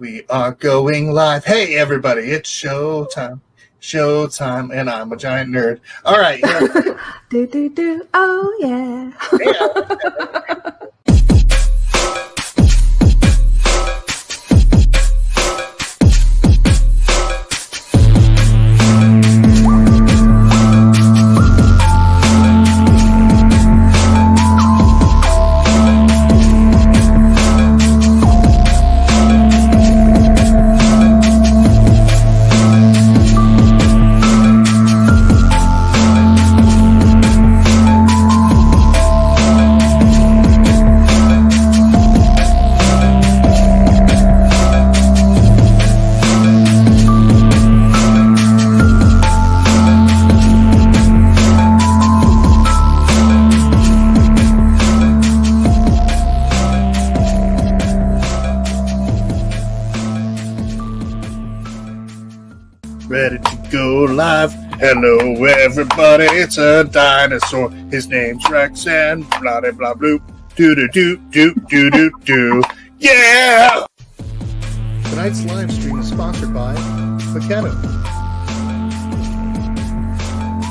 We are going live. Hey, everybody, it's showtime. Showtime, and I'm a giant nerd. All right. Yeah. do. Oh, yeah. Ready to go live. Hello, everybody. It's a dinosaur. His name's Rex and blah, blah, blah, bloop. Do. Yeah! Tonight's live stream is sponsored by Makeno,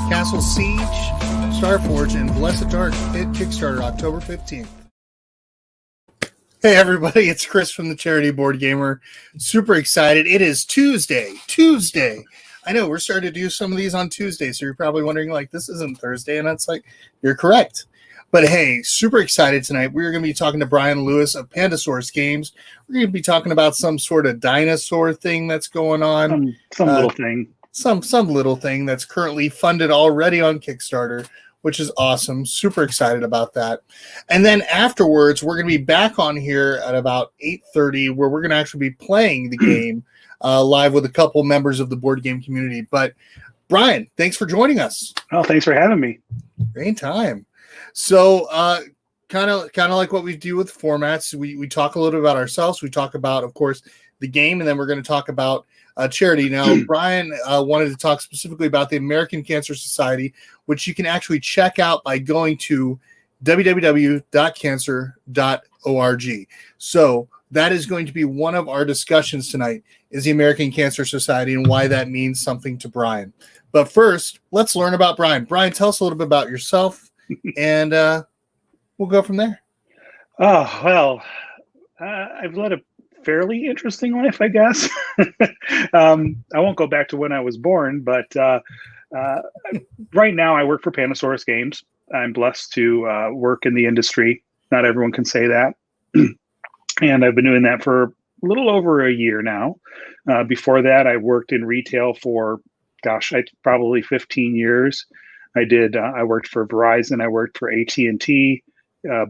Castle Siege, Starforge, and Blessed Dark hit Kickstarter October 15th. Hey everybody, it's Chris from the Charity Board Gamer. Super excited. It is Tuesday. I know, we're starting to do some of these on Tuesday, so you're probably wondering, like, this isn't Thursday, and that's like, you're correct. But hey, super excited tonight. We're going to be talking to Brian Lewis of Pandasaurus Games. We're going to be talking about some sort of dinosaur thing that's going on. Some little thing. Some little thing that's currently funded already on Kickstarter, which is awesome. Super excited about that. And then afterwards, we're going to be back on here at about 8:30, where we're going to actually be playing the game live with a couple members of the board game community. But Brian, thanks for joining us. Oh, thanks for having me. Great time. So kind of like what we do with formats, we talk a little bit about ourselves. We talk about, of course, the game, and then we're going to talk about charity. Now, Brian wanted to talk specifically about the American Cancer Society, which you can actually check out by going to www.cancer.org. So that is going to be one of our discussions tonight, is the American Cancer Society and why that means something to Brian. But first, let's learn about Brian. Brian, tell us a little bit about yourself, and we'll go from there. Oh, well, I've led a fairly interesting life, I guess. I won't go back to when I was born, but right now I work for Pandasaurus Games. I'm blessed to work in the industry. Not everyone can say that. And I've been doing that for a little over a year now. Before that, I worked in retail for, probably 15 years. I worked for Verizon. I worked for AT&T,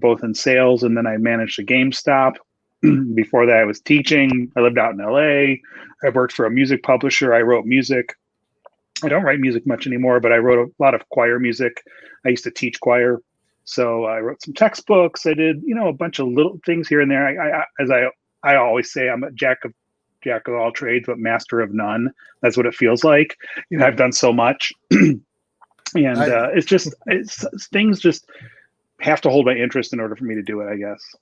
both in sales, and then I managed a GameStop. Before that, I was teaching. I lived out in LA. I worked for a music publisher. I wrote music. I don't write music much anymore, but I wrote a lot of choir music. I used to teach choir. So I wrote some textbooks. I did, a bunch of little things here and there. I always say, I'm a jack of all trades, but master of none. That's what it feels like. I've done so much. And things just have to hold my interest in order for me to do it, I guess.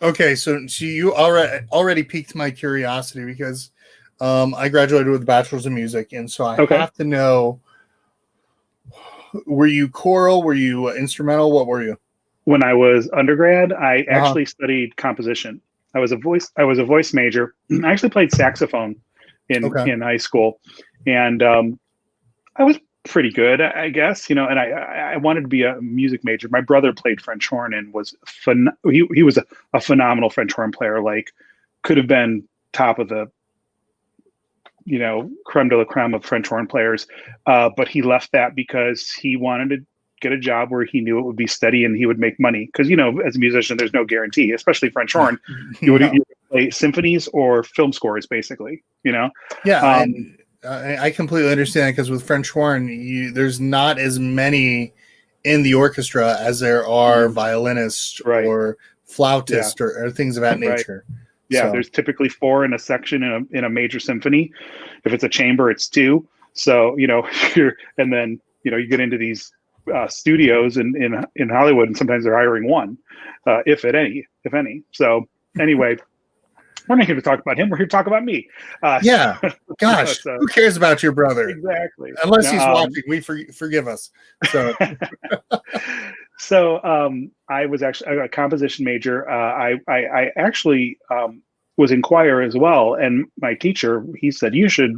Okay, so you already piqued my curiosity, because I graduated with a bachelor's in music, and so I have to know, were you choral? Were you instrumental? What were you? When I was undergrad, I actually studied composition. I was a voice major. I actually played saxophone in high school, and I was pretty good, I guess. And I wanted to be a music major. My brother played French horn and was he was a phenomenal French horn player. Like, could have been top of the creme de la creme of French horn players, but he left that because he wanted to get a job where he knew it would be steady and he would make money. Because as a musician, there's no guarantee, especially French horn. You would play symphonies or film scores, basically. Yeah. I completely understand, because with French horn, there's not as many in the orchestra as there are violinists or flautists or things of that nature. Yeah, there's typically 4 in a section in a major symphony. If it's a chamber, it's 2. So you get into these studios in Hollywood, and sometimes they're hiring 1, if any. So anyway, We're not here to talk about him. We're here to talk about me. Yeah. Gosh, so- who cares about your brother? Exactly. Unless he's watching, forgive us. So, I was actually a composition major. I actually was in choir as well, and my teacher, he said you should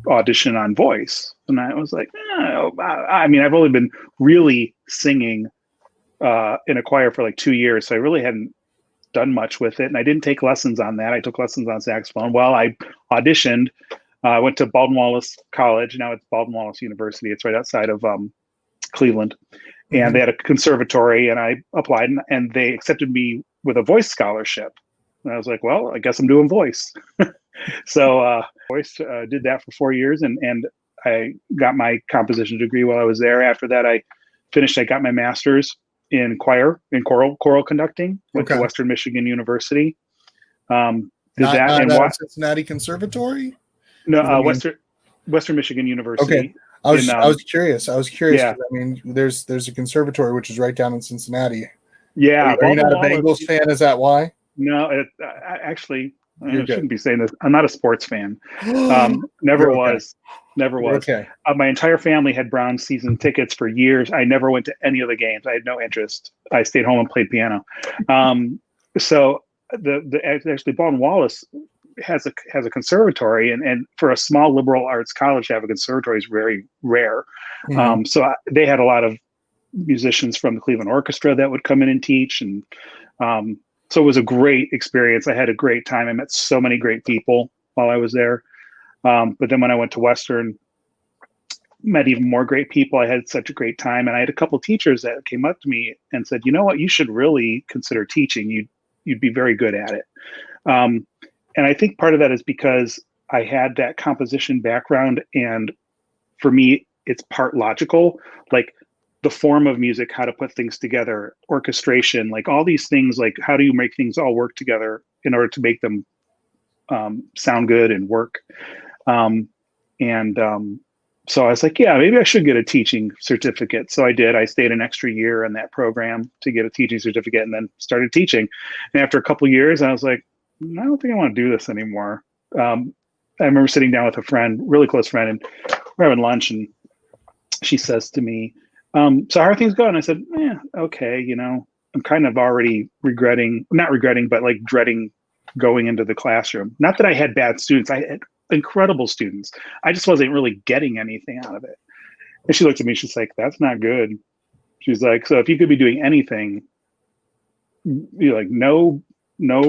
audition on voice, and I was like, I mean, I've only been really singing in a choir for like 2 years, so I really hadn't done much with it, and I didn't take lessons on that. I took lessons on saxophone. Well, I auditioned. I went to Baldwin Wallace College. Now it's Baldwin Wallace University. It's right outside of Cleveland. And they had a conservatory, and I applied, and they accepted me with a voice scholarship. And I was like, well, I guess I'm doing voice. So voice, did that for 4 years, and I got my composition degree while I was there. After that, I got my master's in choir, in choral conducting, went to Western Michigan University. Did that in Cincinnati Conservatory? No, Western Michigan University. Okay. I was curious. Yeah. I mean, there's a conservatory which is right down in Cincinnati. Yeah. Are you not a Bengals fan? Is that why? No, actually, I shouldn't be saying this. I'm not a sports fan. Never was. Okay. My entire family had Browns season tickets for years. I never went to any of the games. I had no interest. I stayed home and played piano. So actually Baldwin Wallace has a conservatory, and for a small liberal arts college to have a conservatory is very rare. So they had a lot of musicians from the Cleveland Orchestra that would come in and teach, and so it was a great experience. I had a great time. I met so many great people while I was there. But then when I went to Western, met even more great people. I had such a great time, and I had a couple of teachers that came up to me and said, "You know what? You should really consider teaching. You'd be very good at it." And I think part of that is because I had that composition background, and for me, it's part logical, like the form of music, how to put things together, orchestration, like all these things, like how do you make things all work together in order to make them sound good and work. So I was like, yeah, maybe I should get a teaching certificate. So I did. I stayed an extra year in that program to get a teaching certificate, and then started teaching. And after a couple of years, I was like, I don't think I want to do this anymore. I remember sitting down with a friend, really close friend, and we're having lunch, and she says to me, so how are things going? I said, okay, I'm kind of already not regretting, but like dreading going into the classroom. Not that I had bad students. I had incredible students. I just wasn't really getting anything out of it. And she looked at me, she's like, that's not good. She's like, so if you could be doing anything, you're like, no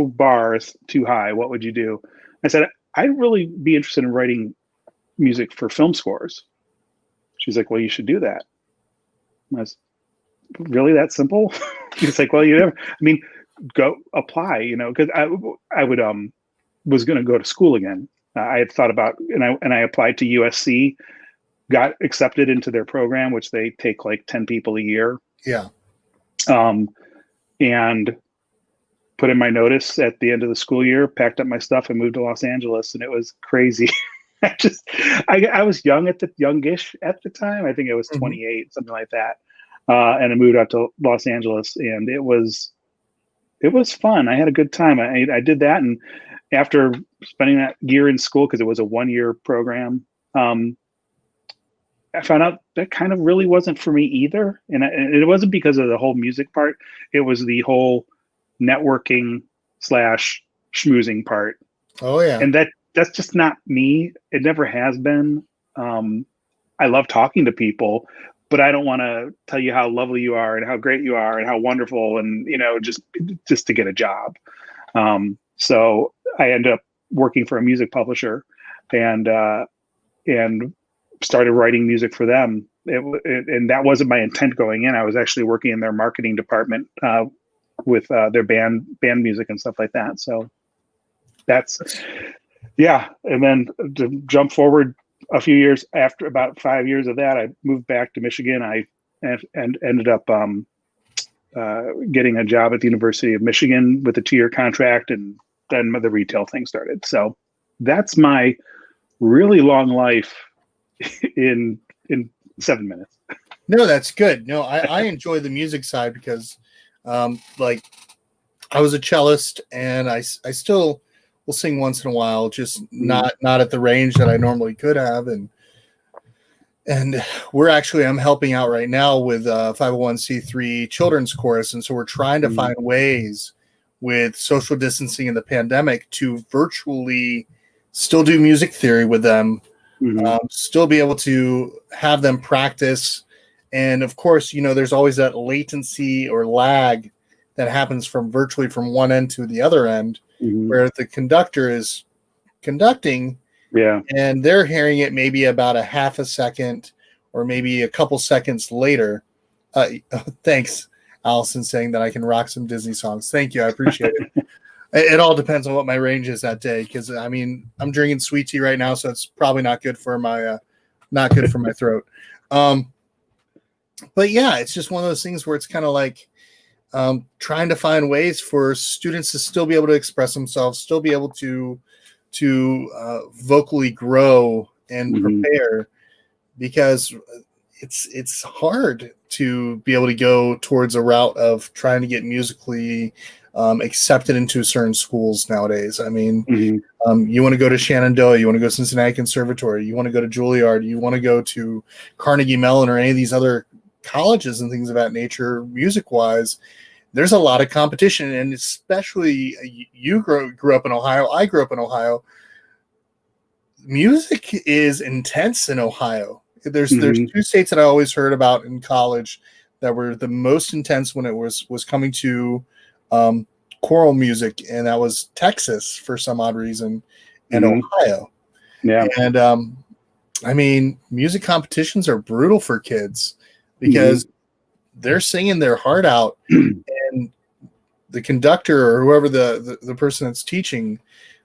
bars too high, what would you do? I said, I'd really be interested in writing music for film scores. She's like, well, you should do that. I was, really that simple? She's like, well, go apply, because I would was going to go to school again. I had thought about, and I applied to USC, got accepted into their program, which they take like 10 people a year. Yeah. And put in my notice at the end of the school year, packed up my stuff, and moved to Los Angeles, and it was crazy. I was youngish at the time. I think I was 28, something like that. And I moved out to Los Angeles, and it was fun. I had a good time. I did that. And after spending that year in school, because it was a 1-year program, I found out that kind of really wasn't for me either. And it wasn't because of the whole music part. It was the whole networking / schmoozing part. Oh yeah. And that's just not me. It never has been. I love talking to people, but I don't want to tell you how lovely you are and how great you are and how wonderful, and just to get a job. So I ended up working for a music publisher, and started writing music for them. And that wasn't my intent going in. I was actually working in their marketing department with their band music and stuff like that. So that's, yeah. And then to jump forward a few years, after about 5 years of that, I moved back to Michigan. I ended up getting a job at the University of Michigan with a 2-year contract, and then the retail thing started. So that's my really long life in 7 minutes. No, that's good. No, I enjoy the music side because like I was a cellist, and I still will sing once in a while, just not at the range that I normally could have. And I'm helping out right now with 501c3 children's chorus. And so we're trying to find ways with social distancing in the pandemic to virtually still do music theory with them, still be able to have them practice. And of course, there's always that latency or lag that happens from virtually from one end to the other end, where the conductor is conducting, and they're hearing it maybe about a half a second or maybe a couple seconds later. Thanks, Allison, saying that I can rock some Disney songs. Thank you. I appreciate it. It all depends on what my range is that day. Cause I mean, I'm drinking sweet tea right now, so it's probably not good for my throat. But yeah, it's just one of those things where it's kind of like, trying to find ways for students to still be able to express themselves, still be able to vocally grow and prepare, because it's hard to be able to go towards a route of trying to get musically accepted into certain schools nowadays. I mean, you want to go to Shenandoah, you want to go to Cincinnati Conservatory, you want to go to Juilliard, you want to go to Carnegie Mellon or any of these other colleges and things of that nature, music-wise. There's a lot of competition, and especially you grew up in Ohio. I grew up in Ohio. Music is intense in Ohio. There's two states that I always heard about in college that were the most intense when it was coming to choral music, and that was Texas for some odd reason, and Ohio. Yeah, and I mean, music competitions are brutal for kids because they're singing their heart out, and the conductor or whoever the person that's teaching,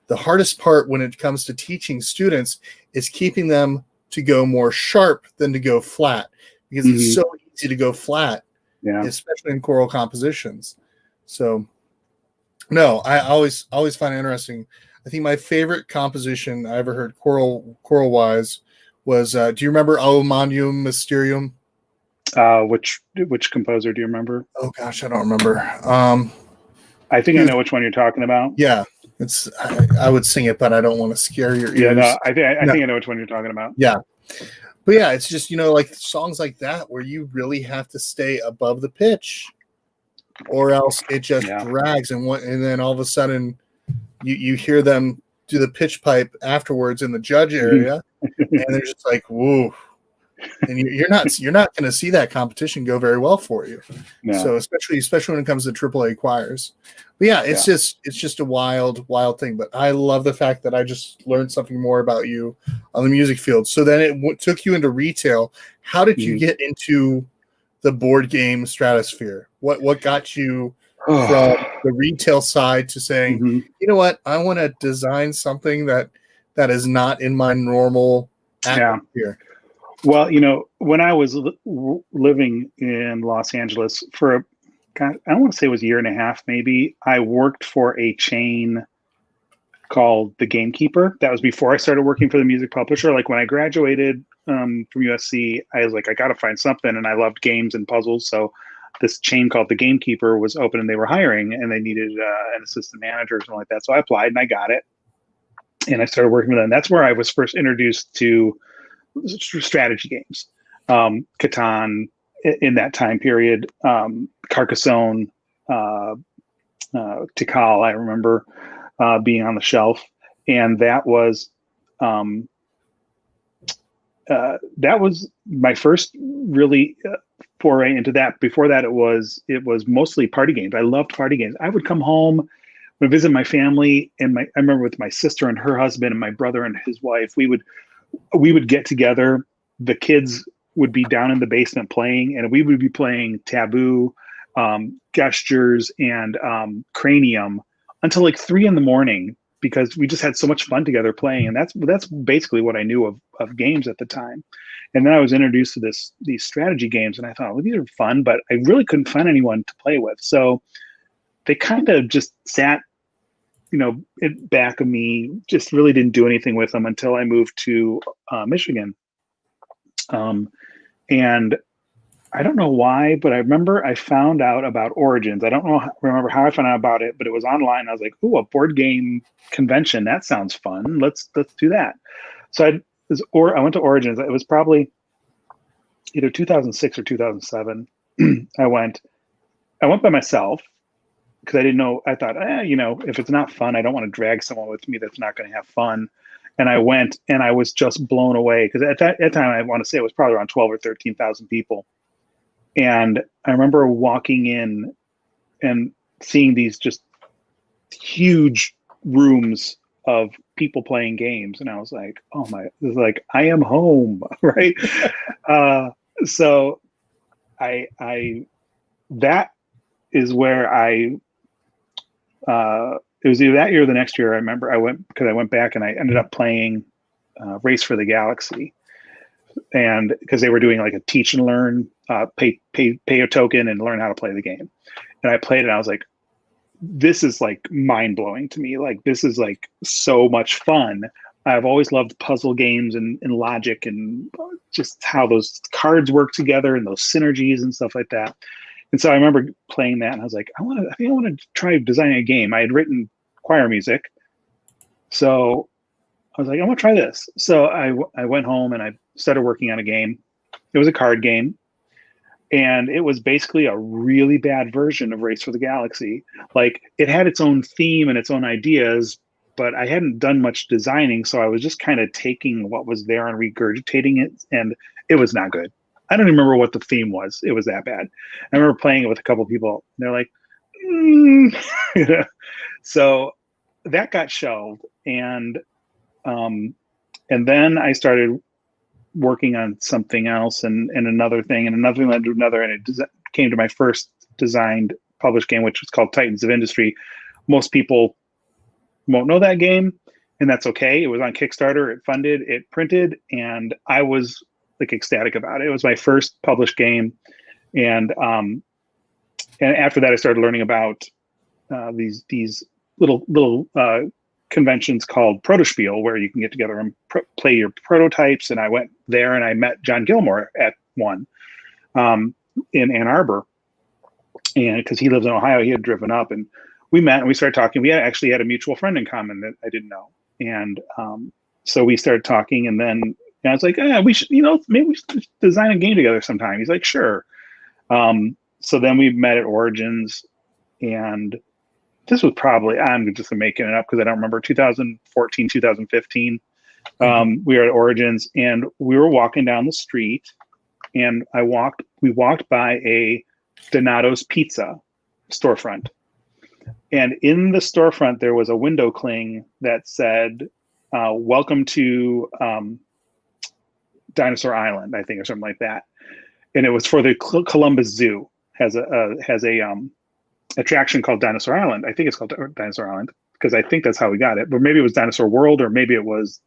the hardest part when it comes to teaching students is keeping them to go more sharp than to go flat, because it's so easy to go flat, especially in choral compositions. So no, I always find it interesting. I think my favorite composition I ever heard choral wise was do you remember O Magnum Mysterium? Which composer do you remember? Oh gosh, I don't remember. I think I know which one you're talking about. Yeah, it's I would sing it, but I don't want to scare your ears. Yeah, no, I think I know which one you're talking about. Yeah, but yeah, it's just like songs like that where you really have to stay above the pitch, or else it just drags, and then all of a sudden you hear them do the pitch pipe afterwards in the judge area, and they're just like, whoa. And you're not going to see that competition go very well for you. No. So especially when it comes to AAA choirs. But yeah, it's just a wild thing. But I love the fact that I just learned something more about you on the music field. So then it took you into retail. How did you get into the board game stratosphere? What got you from the retail side to saying, you know what, I want to design something that is not in my normal atmosphere? Well, when I was living in Los Angeles for, I don't want to say it was a year and a half, maybe, I worked for a chain called The Gamekeeper. That was before I started working for the music publisher. Like when I graduated from USC, I was like, I got to find something. And I loved games and puzzles. So this chain called The Gamekeeper was open, and they were hiring, and they needed an assistant manager or something like that. So I applied and I got it. And I started working with them. That's where I was first introduced to strategy games, Catan in that time period, Carcassonne, Tikal. I remember being on the shelf, and that was my first really foray into that. Before that, it was mostly party games. I loved party games. I would come home, would visit my family, and I remember with my sister and her husband and my brother and his wife, we would get together. The kids would be down in the basement playing, and we would be playing Taboo, Gestures, and Cranium until like 3 a.m, because we just had so much fun together playing. And that's basically what I knew of games at the time. And then I was introduced to these strategy games, and I thought, well, these are fun, but I really couldn't find anyone to play with. So they kind of just sat it back of me, just really didn't do anything with them until I moved to Michigan. And I don't know why, but I remember I found out about Origins. I don't remember how I found out about it, but it was online. I was like, "Ooh, a board game convention. That sounds fun. Let's do that." So I went to Origins. It was probably either 2006 or 2007. I went by myself because I didn't know. I thought, if it's not fun, I don't want to drag someone with me that's not going to have fun. And I went, and I was just blown away because at that time, I want to say it was probably around 12 or 13,000 people. And I remember walking in and seeing these just huge rooms of people playing games, and I was like, "Oh my!" It was like, "I am home," right? So I that is where it was either that year or the next year. I remember I went back and I ended up playing Race for the Galaxy, and because they were doing like a teach and learn, pay a token and learn how to play the game. And I played it, and I was like, this is like mind blowing to me. Like, this is like so much fun. I've always loved puzzle games and logic and just how those cards work together and those synergies and stuff like that. And so I remember playing that, and I was like, I think I want to try designing a game. I had written choir music, so I was like, I want to try this. So I went home and I started working on a game. It was a card game, and it was basically a really bad version of Race for the Galaxy. Like, it had its own theme and its own ideas, but I hadn't done much designing, so I was just kind of taking what was there and regurgitating it, and it was not good. I don't even remember what the theme was. It was that bad. I remember playing it with a couple of people, and they're like, So that got shelved, and then I started working on something else and another thing, and another thing led to another, and it came to my first designed published game, which was called Titans of Industry. Most people won't know that game, and that's okay. It was on Kickstarter, it funded, it printed, and I was like ecstatic about it. It was my first published game, and after that I started learning about these little conventions called Protospiel, where you can get together and play your prototypes. And I went there and I met John Gilmore at one in Ann Arbor, and because he lives in Ohio, he had driven up, and we met and we started talking. We actually had a mutual friend in common that I didn't know, and so we started talking, and then I was like, we should, maybe we should design a game together sometime. He's like, sure. So then we met at Origins, and this was probably, I'm just making it up because I don't remember, 2014, 2015. We were at Origins, and we were walking down the street, and we walked by a Donato's Pizza storefront. And in the storefront, there was a window cling that said, welcome to Dinosaur Island, I think, or something like that. And it was for the Columbus Zoo, has a attraction called Dinosaur Island. I think it's called Dinosaur Island because I think that's how we got it. But maybe it was Dinosaur World, or maybe it was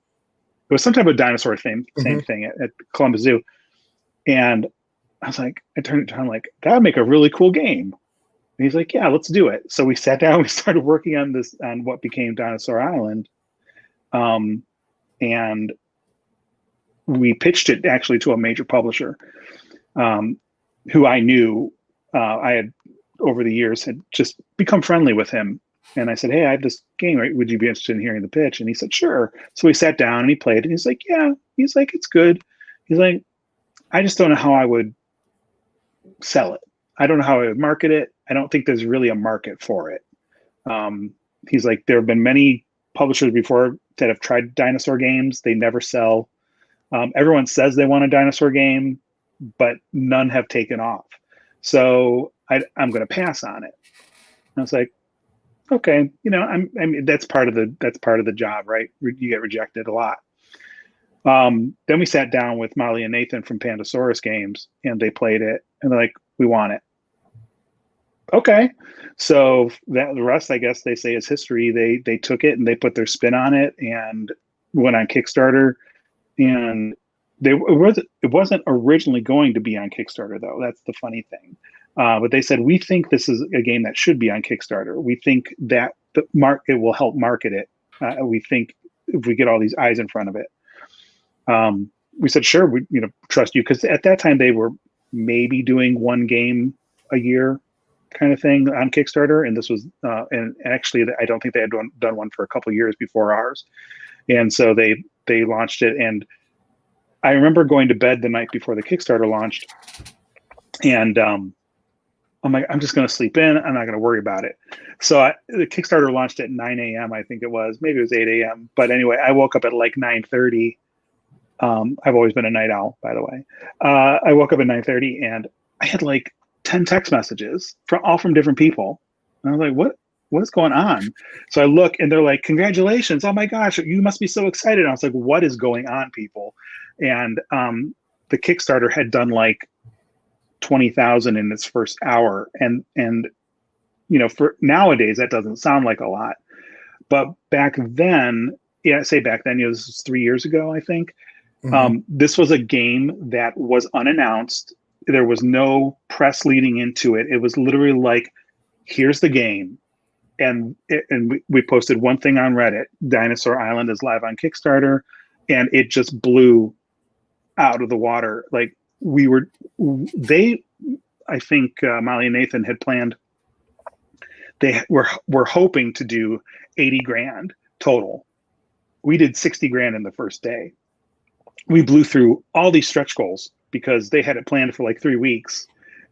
some type of dinosaur thing, same thing at Columbus Zoo. And I was like, I turned to him like, that would make a really cool game. And he's like, yeah, let's do it. So we sat down, we started working on what became Dinosaur Island. And we pitched it actually to a major publisher who I knew. I had over the years had just become friendly with him. And I said, hey, I have this game, right? Would you be interested in hearing the pitch? And he said, sure. So we sat down and he played, and he's like, yeah. He's like, it's good. He's like, I just don't know how I would sell it. I don't know how I would market it. I don't think there's really a market for it. He's like, there have been many publishers before that have tried dinosaur games. They never sell. Everyone says they want a dinosaur game, but none have taken off. So I'm going to pass on it. I was like, okay, I mean, that's part of the job, right? You get rejected a lot. Then we sat down with Molly and Nathan from Pandasaurus Games, and they played it, and they're like, we want it. Okay. So the rest, I guess they say, is history. They took it and they put their spin on it and went on Kickstarter, and it wasn't originally going to be on Kickstarter, though. That's the funny thing. But they said, we think this is a game that should be on Kickstarter. We think that the market will help market it. We think if we get all these eyes in front of it. We said, sure, we trust you, because at that time they were maybe doing one game a year kind of thing on Kickstarter. And this was, and actually I don't think they had done one for a couple of years before ours. And so they launched it. And I remember going to bed the night before the Kickstarter launched, and I'm like, I'm just going to sleep in. I'm not going to worry about it. So the Kickstarter launched at 9 a.m. I think it was, maybe it was 8 a.m. But anyway, I woke up at like 9:30. I've always been a night owl, by the way. I woke up at 9:30 and I had like 10 text messages all from different people. And I was like, what is going on? So I look and they're like, congratulations. Oh my gosh, you must be so excited. And I was like, what is going on, people? And the Kickstarter had done like 20,000 in its first hour. And, you know, for nowadays, that doesn't sound like a lot. But back then, I say back then, this was 3 years ago, I think. Mm-hmm. This was a game that was unannounced. There was no press leading into it. It was literally like, here's the game. And we posted one thing on Reddit, Dinosaur Island is live on Kickstarter. And it just blew out of the water. Like I think Molly and Nathan had planned, they were hoping to do 80 grand total. We did 60 grand in the first day. We blew through all these stretch goals because they had it planned for like 3 weeks,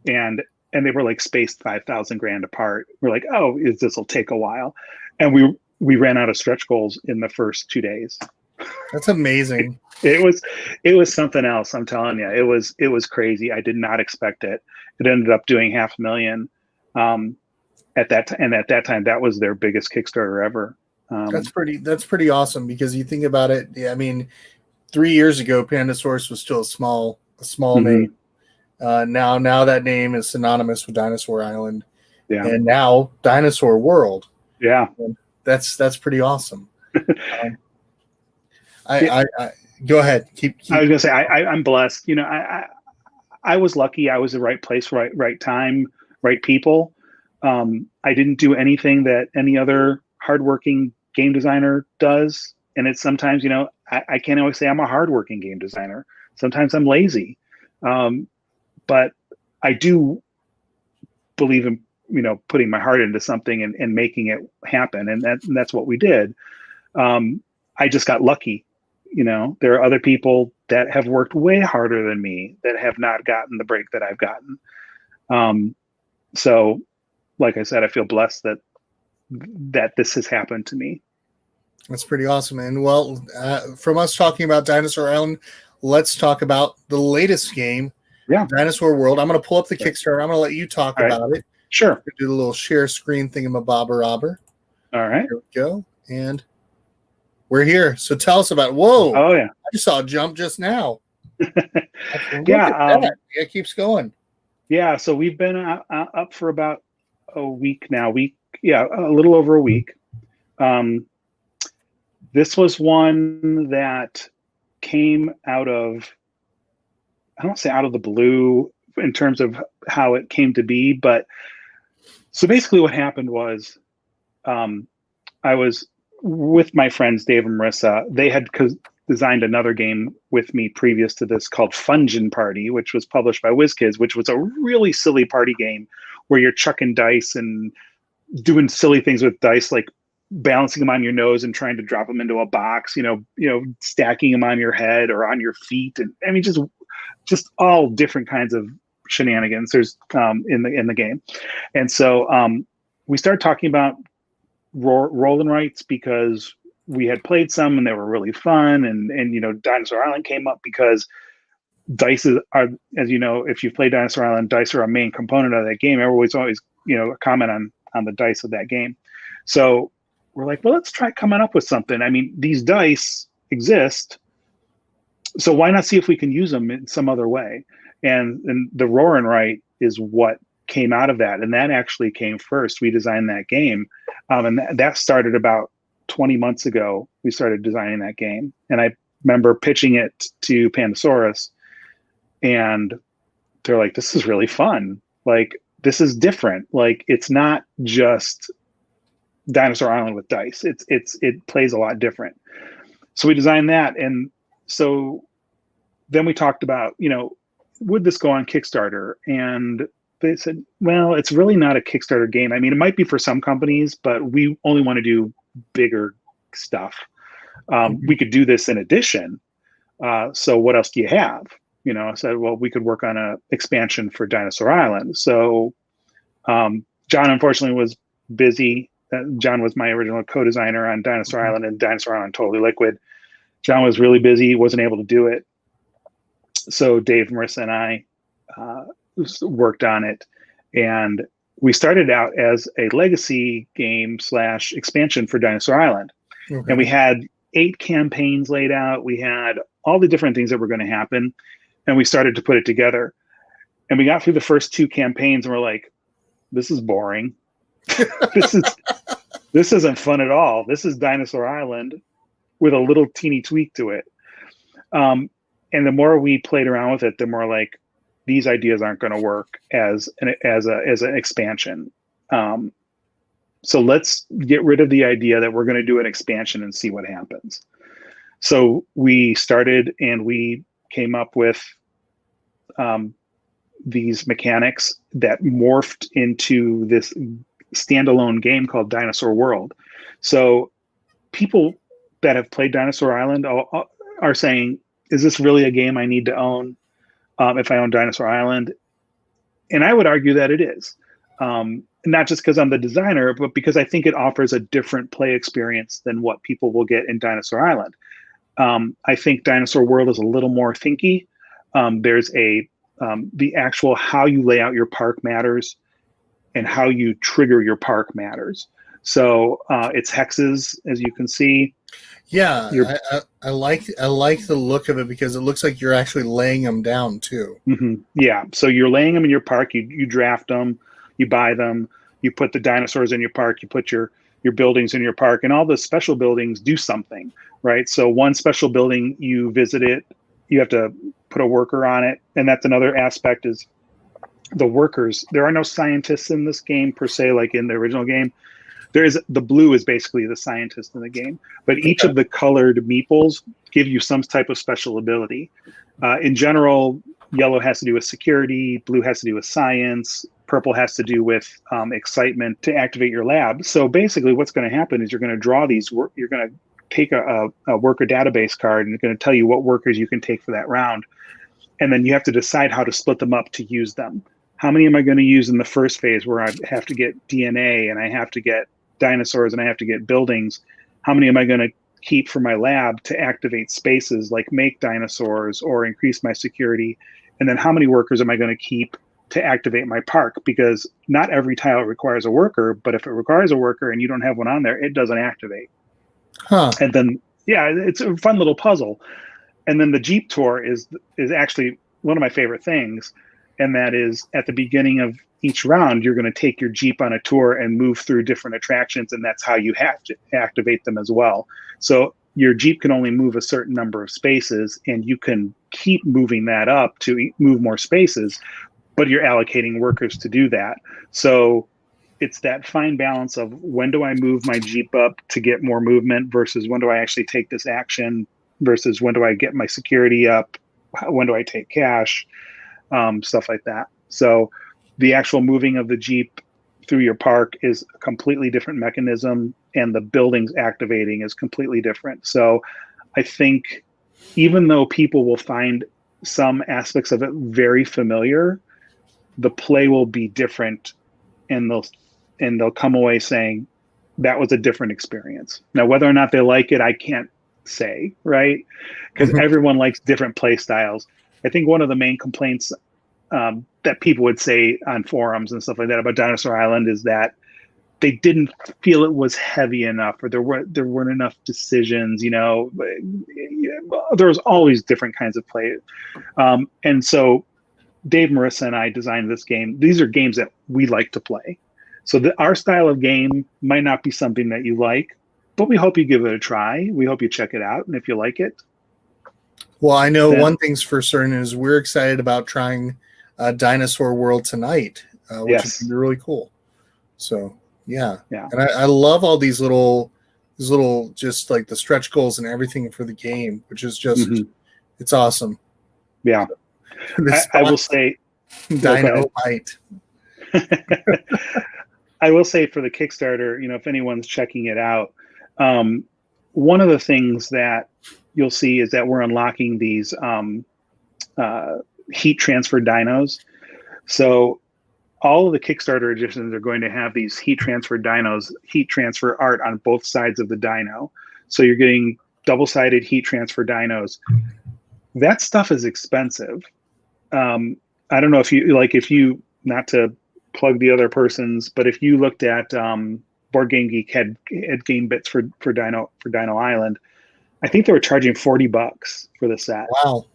and they were like spaced 5,000 grand apart. We're like, oh, this will take a while. And we ran out of stretch goals in the first 2 days. That's amazing. It was something else. I'm telling you, it was crazy. I did not expect it. It ended up doing $500,000 at that time. And at that time, that was their biggest Kickstarter ever. That's pretty awesome, because you think about it. I mean, 3 years ago, Pandasaurus was still a small mm-hmm. name. Now that name is synonymous with Dinosaur Island, and now Dinosaur World. Yeah, and that's pretty awesome. I go ahead. Keep. I was gonna say I'm blessed. You know, I was lucky. I was the right place, right time, right people. I didn't do anything that any other hardworking game designer does, and it's sometimes, you know, I can't always say I'm a hardworking game designer. Sometimes I'm lazy, but I do believe in, you know, putting my heart into something and making it happen, and that's what we did. I just got lucky. You know, there are other people that have worked way harder than me that have not gotten the break that I've gotten. So, like I said, I feel blessed that this has happened to me. That's pretty awesome. And well, from us talking about Dinosaur Island, let's talk about the latest game, Dinosaur World. I'm going to pull up the Kickstarter. I'm going to let you talk about it. Sure. Do the little share screen thingamabobber. All right. Here we go. And we're here. So tell us about. Whoa! Oh yeah, I just saw a jump just now. Yeah, it keeps going. Yeah, so we've been up for about a week now. A little over a week. This was one that came out of, I don't say out of the blue in terms of how it came to be, but so basically what happened was, I was with my friends, Dave and Marissa. They had designed another game with me previous to this called Fungin Party, which was published by WizKids, which was a really silly party game where you're chucking dice and doing silly things with dice, like balancing them on your nose and trying to drop them into a box, you know, stacking them on your head or on your feet. And I mean, just all different kinds of shenanigans there's in the game. And so we started talking about roll and writes because we had played some and they were really fun, and you know, Dinosaur Island came up because dice are, as you know, if you've played Dinosaur Island, dice are a main component of that game. Everyone's always, you know, comment on the dice of that game. So we're like, well, let's try coming up with something. I mean, these dice exist, so why not see if we can use them in some other way? And the roll and write is what came out of that, and that actually came first. We designed that game, and that started about 20 months ago. We started designing that game, and I remember pitching it to Pandasaurus, and they're like, "This is really fun. Like, this is different. Like, it's not just Dinosaur Island with dice. It plays a lot different." So we designed that, and so then we talked about, you know, would this go on Kickstarter? And they said, well, it's really not a Kickstarter game. I mean, it might be for some companies, but we only want to do bigger stuff. We could do this in addition. So what else do you have? I said, well, we could work on a expansion for Dinosaur Island. So John, unfortunately, was busy. John was my original co-designer on Dinosaur Island and Dinosaur Island Totally Liquid. John was really busy, wasn't able to do it. So Dave, Marissa, and I worked on it. And we started out as a legacy game / expansion for Dinosaur Island. Okay. And we had 8 campaigns laid out. We had all the different things that were going to happen. And we started to put it together. And we got through the first 2 campaigns and we're like, this is boring. This isn't fun at all. This is Dinosaur Island with a little teeny tweak to it. And the more we played around with it, the more like these ideas aren't going to work as an expansion. So let's get rid of the idea that we're going to do an expansion and see what happens. So we started and we came up with these mechanics that morphed into this standalone game called Dinosaur World. So people that have played Dinosaur Island are saying, is this really a game I need to own if I own Dinosaur Island? And I would argue that it is. Not just because I'm the designer, but because I think it offers a different play experience than what people will get in Dinosaur Island. I think Dinosaur World is a little more thinky. There's the actual how you lay out your park matters and how you trigger your park matters. So it's hexes, as you can see. Yeah, I like the look of it because it looks like you're actually laying them down too. Mm-hmm. Yeah, so you're laying them in your park. You draft them, you buy them, you put the dinosaurs in your park, you put your buildings in your park, and all the special buildings do something, right? So one special building, you visit it, you have to put a worker on it, and that's another aspect is the workers. There are no scientists in this game per se, like in the original game. The blue is basically the scientist in the game, but each of the colored meeples give you some type of special ability. In general, yellow has to do with security, blue has to do with science, purple has to do with excitement to activate your lab. So basically what's going to happen is you're going to draw these, you're going to take a worker database card and it's going to tell you what workers you can take for that round. And then you have to decide how to split them up to use them. How many am I going to use in the first phase where I have to get DNA and I have to get dinosaurs and I have to get buildings? How many am I going to keep for my lab to activate spaces like make dinosaurs or increase my security? And then how many workers am I going to keep to activate my park? Because not every tile requires a worker, but if it requires a worker and you don't have one on there, it doesn't activate. Huh. And then, yeah, it's a fun little puzzle. And then the Jeep tour is actually one of my favorite things. And that is at the beginning of each round, you're going to take your Jeep on a tour and move through different attractions. And that's how you have to activate them as well. So your Jeep can only move a certain number of spaces and you can keep moving that up to move more spaces, but you're allocating workers to do that. So it's that fine balance of when do I move my Jeep up to get more movement versus when do I actually take this action versus when do I get my security up? When do I take cash? Stuff like that. So the actual moving of the Jeep through your park is a completely different mechanism, and the buildings activating is completely different. So I think even though people will find some aspects of it very familiar, the play will be different, and they'll come away saying that was a different experience. Now, whether or not they like it, I can't say, right? Because everyone likes different play styles. I think one of the main complaints that people would say on forums and stuff like that about Dinosaur Island is that they didn't feel it was heavy enough, or there weren't enough decisions. There was always different kinds of play, and so Dave, Marissa, and I designed this game. These are games that we like to play. So our style of game might not be something that you like, but we hope you give it a try. We hope you check it out, and if you like it. Well, I know one thing's for certain is we're excited about trying Dinosaur World tonight, which is gonna be really cool. So yeah. And I love all these little just like the stretch goals and everything for the game, which is just it's awesome. Yeah. I will say, Dynamite. I will say for the Kickstarter, if anyone's checking it out, one of the things that you'll see is that we're unlocking these heat transfer dinos. So all of the Kickstarter editions are going to have these heat transfer dinos, heat transfer art on both sides of the dino. So you're getting double-sided heat transfer dinos. That stuff is expensive. I don't know if you not to plug the other person's, but if you looked at Board Game Geek had game bits for Dino Island, I think they were charging $40 for the set. Wow!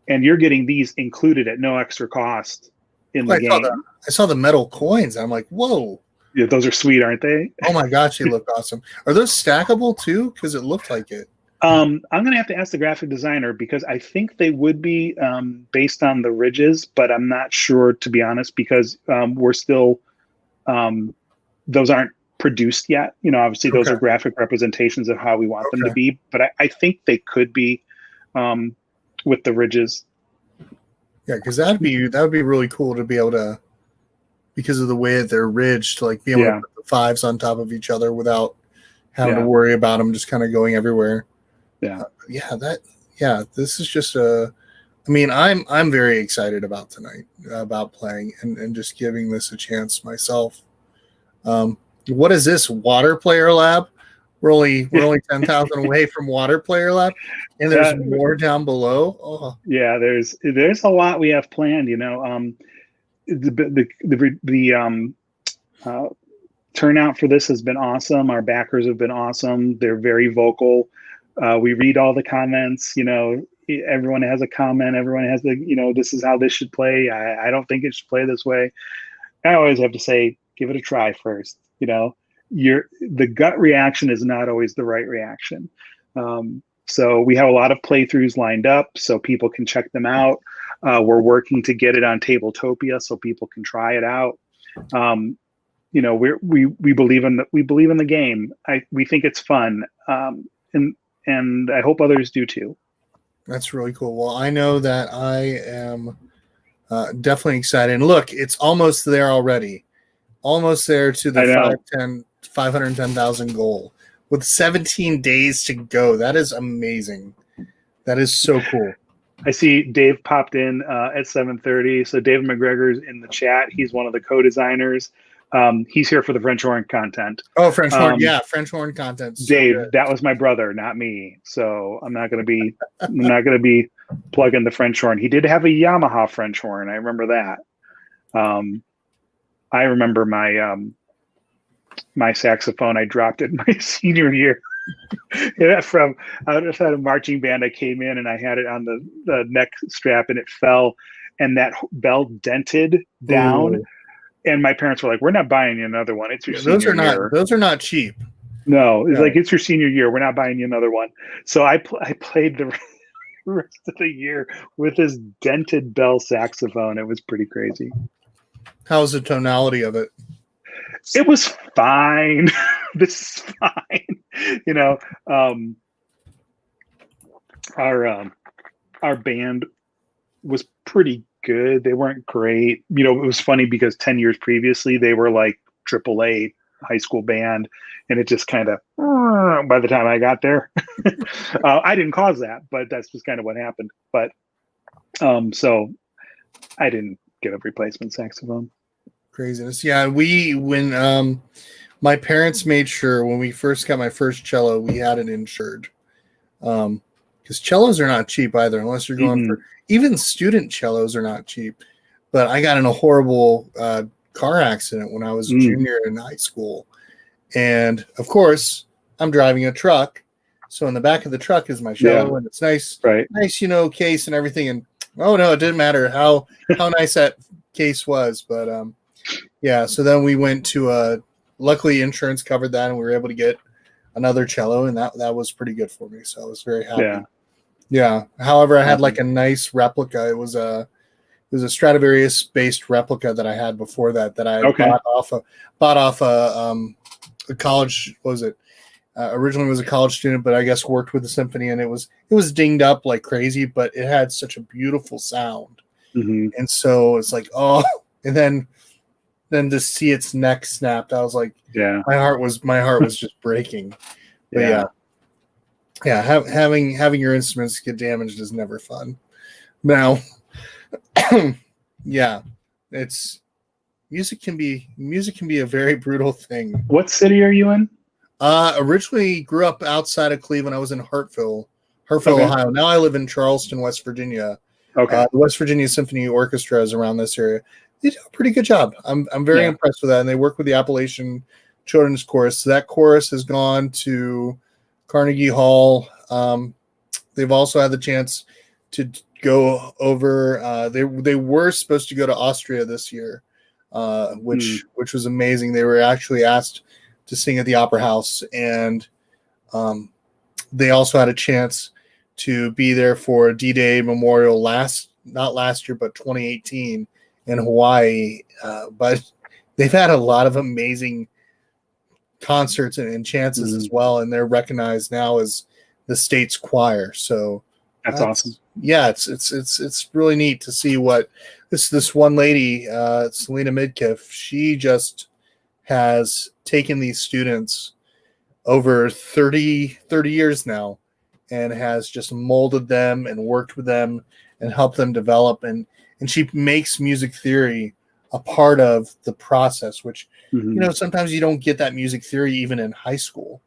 And you're getting these included at no extra cost in the game. I saw the metal coins. I'm like, whoa! Yeah, those are sweet, aren't they? Oh my gosh, they look awesome. Are those stackable too? Because it looked like it. I'm going to have to ask the graphic designer because I think they would be based on the ridges, but I'm not sure, to be honest, because we're still those aren't produced yet. Obviously those are graphic representations of how we want them to be, but I think they could be with the ridges. Yeah, because that would be really cool to be able to, because of the way that they're ridged, like be able to put the fives on top of each other without having to worry about them just kind of going everywhere. This is just I'm very excited about tonight, about playing and just giving this a chance myself. What is this, Water Player Lab? We're only 10,000 away from Water Player Lab, and there's more down below. Oh. Yeah, there's a lot we have planned. The turnout for this has been awesome. Our backers have been awesome. They're very vocal. We read all the comments. Everyone has a comment. Everyone has this is how this should play. I don't think it should play this way. I always have to say, give it a try first. The gut reaction is not always the right reaction. So we have a lot of playthroughs lined up so people can check them out. We're working to get it on Tabletopia so people can try it out. We believe in the game. We think it's fun. And I hope others do too. That's really cool. Well, I know that I am definitely excited. And look, it's almost there already. Almost there to the 510,000 goal with 17 days to go. That is amazing. That is so cool. I see Dave popped in at 7:30. So David McGregor's in the chat. He's one of the co-designers. He's here for the French horn content. Oh, French horn. French horn content. So Dave, good. That was my brother, not me. So I'm not going to be plugging the French horn. He did have a Yamaha French horn. I remember that. I remember my saxophone. I dropped it my senior year. I just had a marching band. I came in and I had it on the neck strap and it fell, and that bell dented down. Ooh. And my parents were like, "We're not buying you another one. It's your senior year." Those are not cheap. No, it's like, it's your senior year. We're not buying you another one. So I played the rest of the year with this dented bell saxophone. It was pretty crazy. How's the tonality of it? It was fine. This is fine. Our band was pretty good. They weren't great. It was funny because 10 years previously they were like AAA high school band, and it just kind of by the time I got there, I didn't cause that, but that's just kind of what happened. But so I didn't get a replacement saxophone. Craziness. Yeah, when my parents made sure when we first got my first cello, we had it insured. Because cellos are not cheap either, unless you're going for, even student cellos are not cheap. But I got in a horrible car accident when I was a junior in high school. And of course, I'm driving a truck. So in the back of the truck is my cello, and it's nice, right? Nice, case and everything. And oh no, it didn't matter how nice that case was. But so then we went to luckily insurance covered that, and we were able to get another cello, and that was pretty good for me. So I was very happy. Yeah. However, I had like a nice replica. It was a Stradivarius based replica that I had before that I bought off a college. What was it? Originally was a college student, but I guess worked with the symphony, and it was dinged up like crazy, but it had such a beautiful sound. And so it's like, oh, and then to see its neck snapped, I was like, Yeah. my heart was just breaking. But yeah, having your instruments get damaged is never fun. Now, yeah, it's music can be a very brutal thing. What city are you in? Originally grew up outside of Cleveland. I was in Hartville, Okay. Ohio. Now I live in Charleston, West Virginia. Okay. The West Virginia Symphony Orchestra is around this area. They do a pretty good job. I'm very impressed with that, and they work with the Appalachian Children's Chorus. So that chorus has gone to Carnegie Hall. They've also had the chance to go over. They were supposed to go to Austria this year, which was amazing. They were actually asked to sing at the Opera House, and they also had a chance to be there for D-Day Memorial not last year, but 2018 in Hawaii. But they've had a lot of amazing concerts and chances as well, and they're recognized now as the state's choir. So that's awesome. Yeah, it's really neat to see what this one lady, Selena Midkiff, she just has taken these students over 30 years now and has just molded them and worked with them and helped them develop, and she makes music theory a part of the process, which sometimes you don't get that music theory even in high school.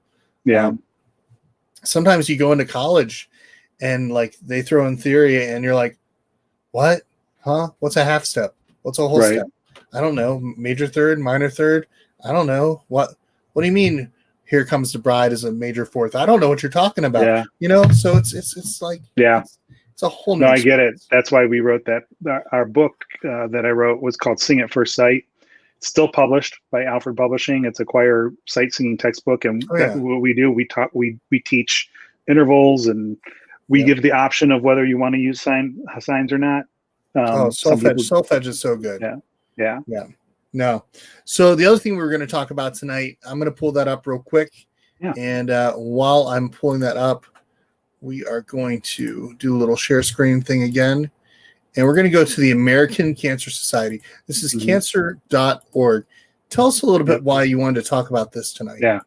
Sometimes you go into college and like they throw in theory and you're like, what? Huh? What's a half step? What's a whole step? I don't know. Major third, minor third. I don't know. What do you mean Here Comes the Bride is a major fourth? I don't know what you're talking about. So it's like it's a whole new I get it. That's why we wrote that. Our book that I wrote was called Sing at First Sight. It's still published by Alfred Publishing. It's a choir sight singing textbook, and what we do, we teach intervals, and we give the option of whether you want to use signs or not. Solfege is so good. Yeah. No. So the other thing we were going to talk about tonight, I'm going to pull that up real quick. And while I'm pulling that up, we are going to do a little share screen thing again. And we're going to go to the American Cancer Society. This is cancer.org. Tell us a little bit why you wanted to talk about this tonight. Yeah.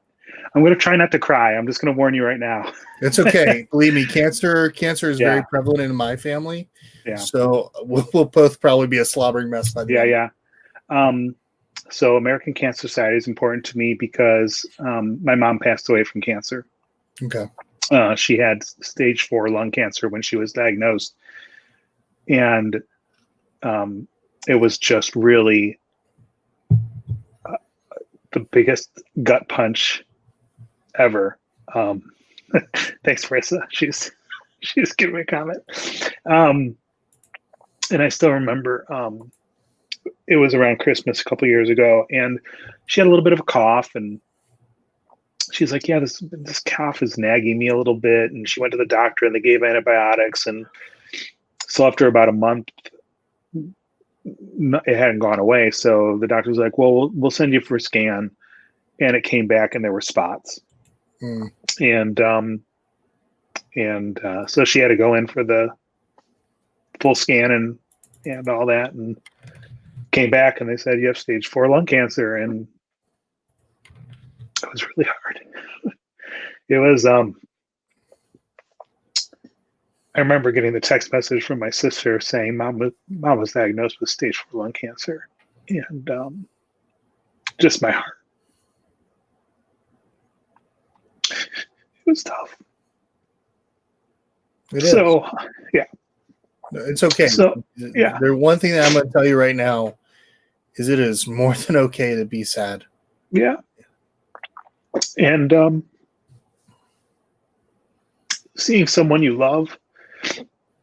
I'm going to try not to cry. I'm just going to warn you right now. It's okay. Believe me, cancer is very prevalent in my family. Yeah. So we'll both probably be a slobbering mess by the end. So American Cancer Society is important to me because my mom passed away from cancer. Okay. She had stage 4 lung cancer when she was diagnosed. And it was just really the biggest gut punch ever. Thanks, Marissa. She's giving me a comment. And I still remember it was around Christmas a couple of years ago, and she had a little bit of a cough, and she's like, yeah, this cough is nagging me a little bit. And she went to the doctor and they gave antibiotics. And so after about a month, it hadn't gone away. So the doctor was like, well, we'll send you for a scan. And it came back and there were spots. And so she had to go in for the full scan and all that, and came back and they said, you have stage 4 lung cancer. And it was really hard. It was, I remember getting the text message from my sister saying mom was diagnosed with stage 4 lung cancer, and just my heart. It was tough. So, yeah. It's okay. So, yeah. The one thing that I'm going to tell you right now is it is more than okay to be sad. Yeah. And seeing someone you love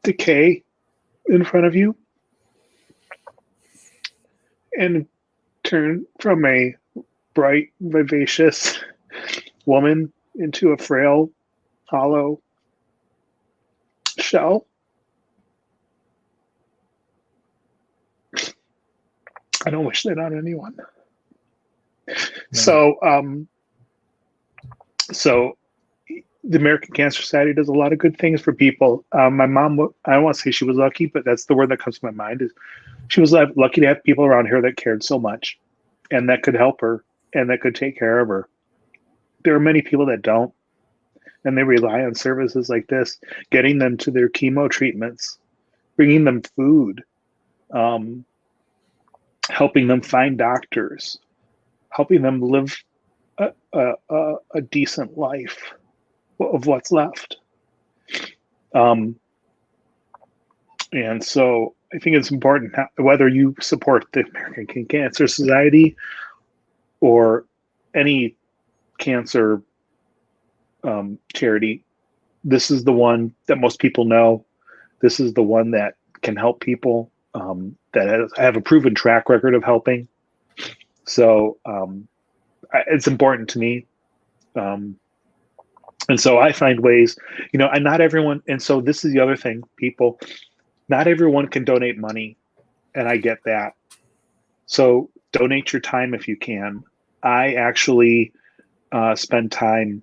decay in front of you and turn from a bright, vivacious woman into a frail, hollow shell. I don't wish that on anyone. No. So the American Cancer Society does a lot of good things for people. My mom, I don't want to say she was lucky, but that's the word that comes to my mind. Is she was lucky to have people around her that cared so much, and that could help her, and that could take care of her. There are many people that don't, and they rely on services like this, getting them to their chemo treatments, bringing them food, helping them find doctors, helping them live a decent life of what's left. And so I think it's important, whether you support the American Cancer Society or any cancer charity, this is the one that most people know. This is the one that can help people, that have a proven track record of helping. So it's important to me. And so I find ways, and not everyone, and so this is the other thing, people, not everyone can donate money, and I get that. So donate your time if you can. I actually spend time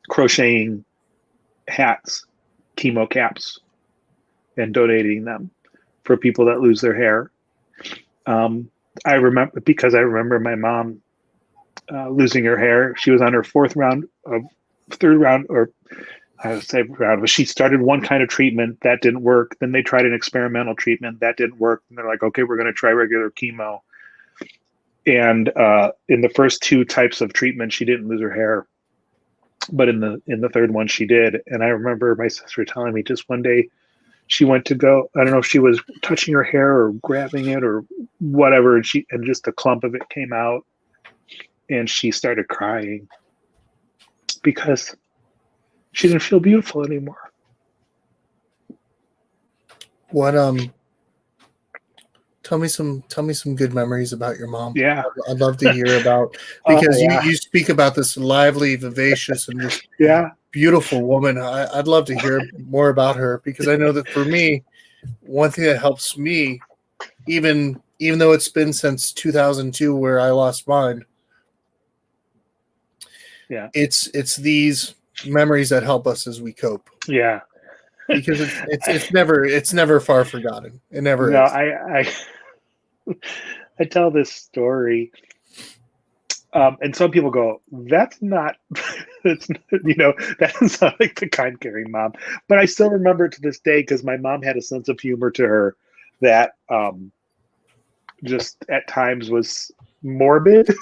crocheting hats, chemo caps, and donating them for people that lose their hair. I remember my mom losing her hair. She was on her third round, or I would say round, but she started one kind of treatment that didn't work. Then they tried an experimental treatment that didn't work. And they're like, okay, we're going to try regular chemo. And in the first two types of treatment, she didn't lose her hair, but in the third one, she did. And I remember my sister telling me just one day she went to go. I don't know if she was touching her hair or grabbing it or whatever, and just a clump of it came out. And she started crying because she didn't feel beautiful anymore. What tell me some good memories about your mom. Yeah. I'd love to hear about, because you speak about this lively, vivacious, and just beautiful woman. I'd love to hear more about her, because I know that for me, one thing that helps me, even though it's been since 2002 where I lost mine, it's these memories that help us as we cope. Yeah. Because it's never far forgotten. It never is. I tell this story, and some people go, "That's not, that doesn't sound like the kind, caring mom." But I still remember it to this day, because my mom had a sense of humor to her that just at times was morbid,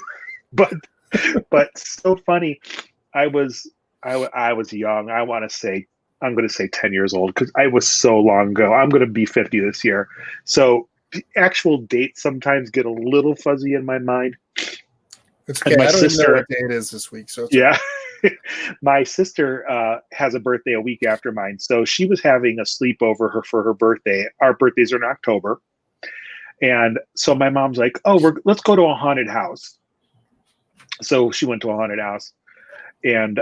but so funny. I was young. I'm going to say 10 years old, because I was so long ago. I'm going to be 50 this year. So the actual dates sometimes get a little fuzzy in my mind. It's okay. I don't even know what day it is this week. So yeah. Okay. My sister has a birthday a week after mine. So she was having a sleepover for her birthday. Our birthdays are in October. And so my mom's like, let's go to a haunted house. So she went to a haunted house. And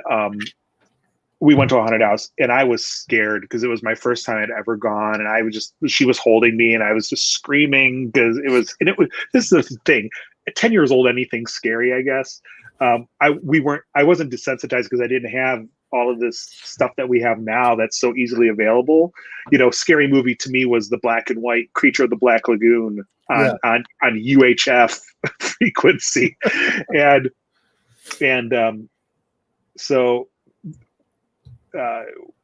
we went to a haunted house, and I was scared because it was my first time I'd ever gone. And she was holding me, and I was just screaming because this is the thing. At 10 years old, anything scary, I guess. I wasn't desensitized because I didn't have all of this stuff that we have now that's so easily available. Scary movie to me was the black and white Creature of the Black Lagoon on UHF frequency. So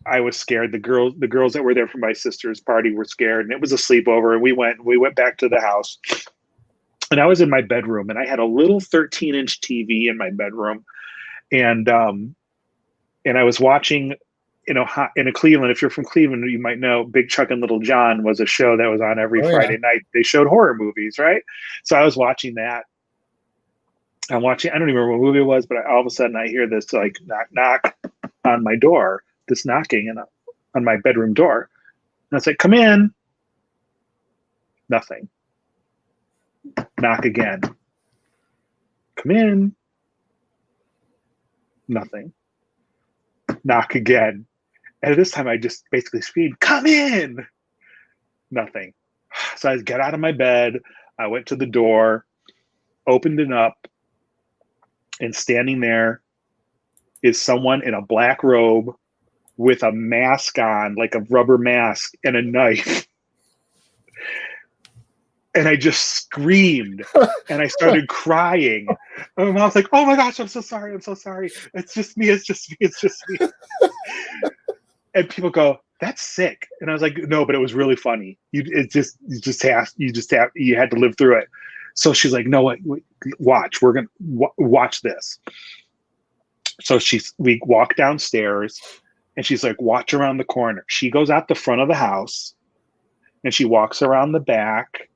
I was scared. The girls that were there for my sister's party were scared, and it was a sleepover. And we went back to the house, and I was in my bedroom, and I had a little 13-inch TV in my bedroom, and I was watching, in Cleveland. If you're from Cleveland, you might know Big Chuck and Little John was a show that was on every Friday night. They showed horror movies, right? So I was watching that. I don't even remember what movie it was, but all of a sudden I hear this like knock on my door, this knocking on my bedroom door. And I was like, come in. Nothing. Knock again. Come in. Nothing. Knock again. And this time I just basically screamed, come in. Nothing. So I got out of my bed. I went to the door, opened it up, and standing there is someone in a black robe with a mask on, like a rubber mask, and a knife. And I just screamed and I started crying. And my mom's like, "Oh my gosh, I'm so sorry. I'm so sorry. It's just me. It's just me. It's just me." And people go, "That's sick." And I was like, "No, but it was really funny. You had to live through it." So she's like, "No, wait, watch. We're going to watch this." So we walk downstairs and she's like, "Watch around the corner." She goes out the front of the house and she walks around the back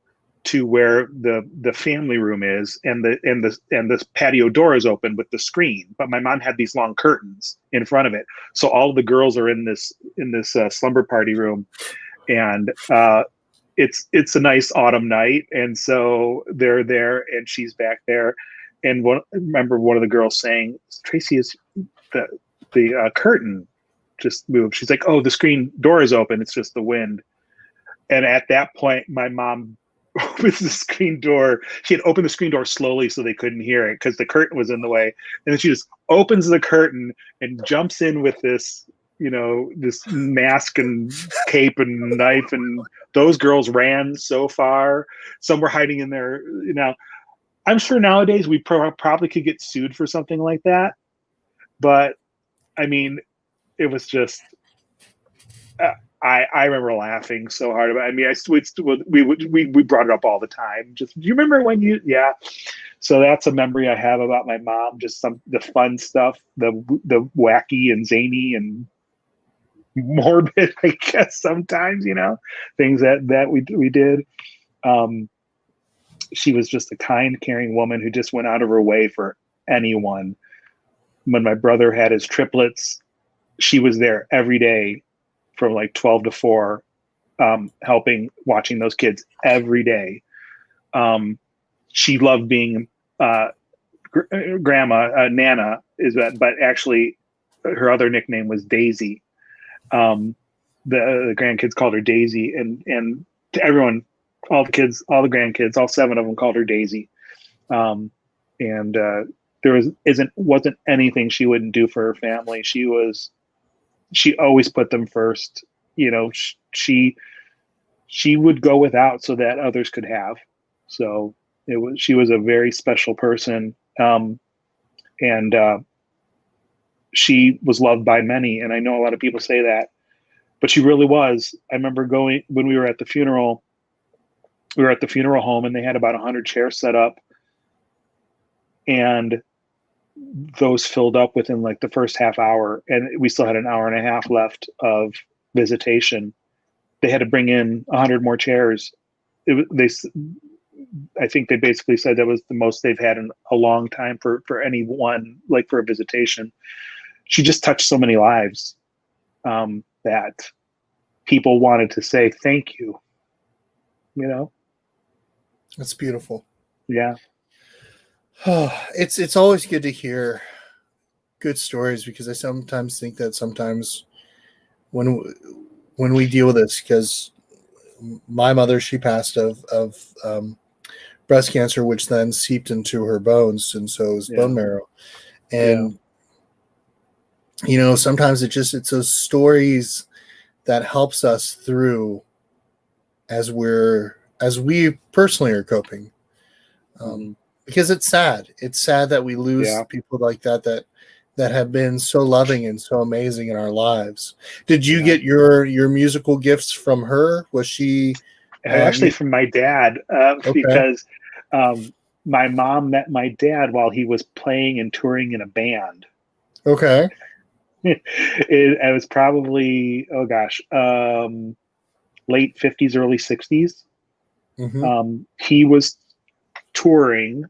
to where the family room is, and the patio door is open with the screen. But my mom had these long curtains in front of it, so all of the girls are in this slumber party room, and it's a nice autumn night, and so they're there, and she's back there, and I remember one of the girls saying, "Tracy, is the curtain just moved?" She's like, "Oh, the screen door is open. It's just the wind." And at that point, my mom opens the screen door. She had opened the screen door slowly so they couldn't hear it because the curtain was in the way. And then she just opens the curtain and jumps in with this, this mask and cape and knife. And those girls ran so far. Some were hiding in there. I'm sure nowadays we probably could get sued for something like that. But I mean, it was just, I remember laughing so hard about it. I mean, we brought it up all the time. Just, do you remember when yeah. So that's a memory I have about my mom, just the fun stuff, the wacky and zany and morbid, I guess, sometimes, things that we did. She was just a kind, caring woman who just went out of her way for anyone. When my brother had his triplets, she was there every day from like 12 to 4, helping, watching those kids every day. She loved being grandma, Nana but actually her other nickname was Daisy. The grandkids called her Daisy, and to everyone, all the grandkids, all 7 of them called her Daisy. And there wasn't anything she wouldn't do for her family. She always put them first. She would go without so that others could have. So she was a very special person. And she was loved by many. And I know a lot of people say that, but she really was. I remember when we were at the funeral home, and they had about 100 chairs set up, and those filled up within like the first half hour, and we still had an hour and a half left of visitation. They had to bring in 100 more chairs. I think they basically said that was the most they've had in a long time for anyone, like for a visitation. She just touched so many lives that people wanted to say thank you. That's beautiful. Yeah. It's always good to hear good stories, because I sometimes think that sometimes when we deal with this, because my mother, she passed of breast cancer, which then seeped into her bones, and so is bone marrow. And sometimes it's those stories that helps us through as we personally are coping. Because it's sad. It's sad that we lose people like that have been so loving and so amazing in our lives. Did you get your musical gifts from her? Was she actually from my dad? Because my mom met my dad while he was playing and touring in a band. Okay. It was probably late 50s, early 60s. Mm-hmm. He was touring.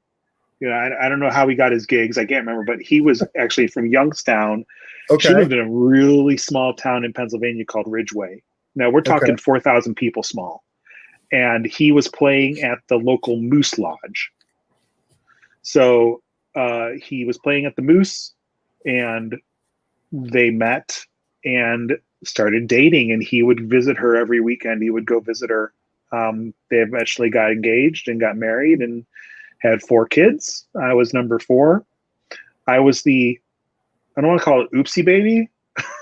I don't know how he got his gigs. I can't remember, but he was actually from Youngstown. Okay. She lived in a really small town in Pennsylvania called Ridgeway. Now we're talking 4,000 people small. And he was playing at the local Moose Lodge. So he was playing at the Moose, and they met and started dating, and he would visit her every weekend. He would go visit her. They eventually got engaged and got married and had 4 kids. I was number 4. I was the I don't want to call it oopsie baby,